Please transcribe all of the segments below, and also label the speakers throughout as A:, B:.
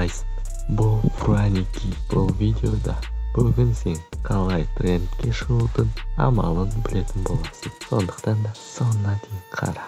A: қалайсың? Бұл Франики. Бұл видеода бүгін сен қалай трендке шығудың амалын білетін боласың. Сондықтан да соңына дейін қара.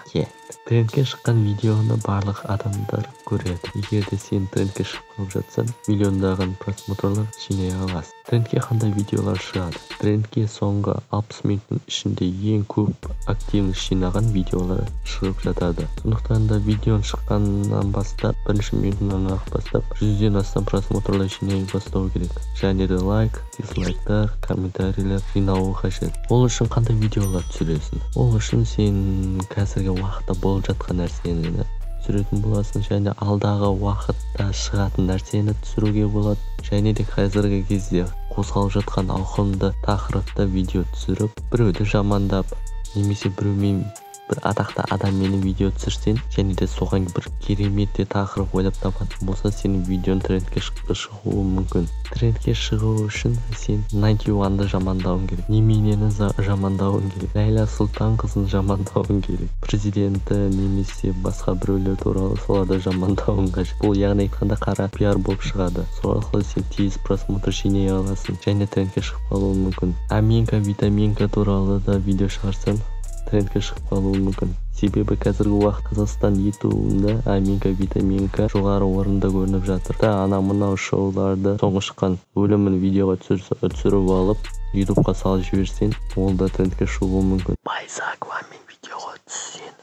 A: Трендке шыққан видеоны барлық адамдар көреді. Егер де сен трендке шығып жатсаң, миллиондаған просмотрлар жинай аласың. Трендке қандай видеолар шығады? Трендке соңғы 60 минуттың ішінде ең көп активность жинаған видеолар шығып жатады. Сондықтан да видеоның шыққаннан бастап, бірінші минутынан бастап 100-ден астам просмотрлар жинай бастау керек. Және де лайк, дизлайктар, комментарийлер жинауы қажет. Ол үшін қандай видеолар түсіресің? Ол үшін сен қазіргі уақытта болып жатқан нәрсені түсіретін боласың, және алдағы уақытта шығатын нәрсені түсіруге болады. Және де қазіргі кезде қозғалып жатқан ауқымды тақырыпта видео түсіріп, біреуді жамандап, немесе біреумен бір атақты адаммен видео түсірсең, және де соған бір керемет тақырып ойлап табатын болса, сенің видеоң трендке шығуы мүмкін. Трендке шығу үшін сен 91-ды жамандауың керек, неменені жамандауың керек, Ләйла Сұлтан қызын жамандауың керек, президенті немесе басқа біреулер туралы соларды жамандауың қажет. Бұл яғни айтқанда қара пиар болып шығады. Сол арқылы сен тез просмотр жинай аласың, және трендке шығып қалуы мүмкін. Аминка, витаминка туралы да видео шығарсаң, трендке шығып қалуы мүмкін. Себебі қазіргі уақыт Қазақстан ютубында аминка, витаминка жоғары орында көрініп жатыр. Ана мынау шоуларды соңғы шыққан өлімін видеоға түсіріп алып, ютубқа салып жіберсең, ол да трендке шығуы мүмкін. Байзақовамен видеоға түссең,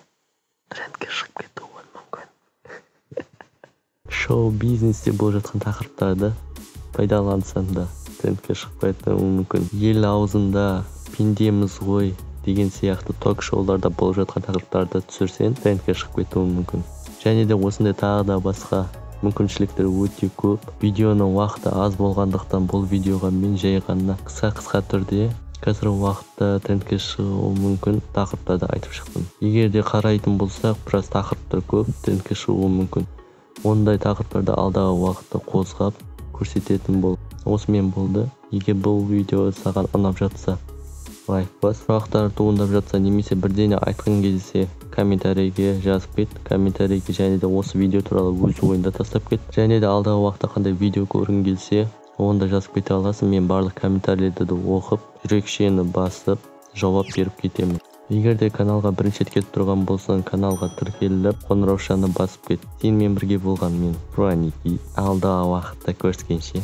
A: трендке шығып кетуі мүмкін. Шоу-бизнесте болып жатқан тақырыптарды пайдалансаң да трендке шығып кетуі мүмкін. Ел аузында пендеміз ғой деген сияқты ток-шоуларда болып жатқан тақырыптарды түсірсең, трендке шығып кетуі мүмкін. Және де осындай тағы да басқа мүмкіншіліктер өте көп. Видеоның уақыты аз болғандықтан бұл видеоға мен жай ғана қысқа түрде қазіргі уақытта трендке шығуы мүмкін тақырыптарды айтып шықтым. Егер де қарайтын болсақ, біраз тақырыптар көп, трендке шығуы мүмкін. Ондай тақырыптарды алдағы уақытта қозғап көрсететін бол. Осымен болды. Егер бұл видео саған ұнап жатса, лайк бас. Сұрақтар туындап жатса, немесе бірдеңе айтқың келсе, комментарийге жазып кет. Комментарийге және де осы видео туралы өз ойыңды тастап кет. Және де алдағы уақытта қандай видео көргің келсе, оны да жазып кете аласың. Мен барлық комментарийлерді оқып, жүрекшені басып, жауап беріп кетемін. Егер де каналға бірінші рет келіп тұрған болсаң, каналға тіркеліп, қоңыраушаны басып кет. Сенімен бірге болған мен Франики. Алдағы уақытта көріскенше.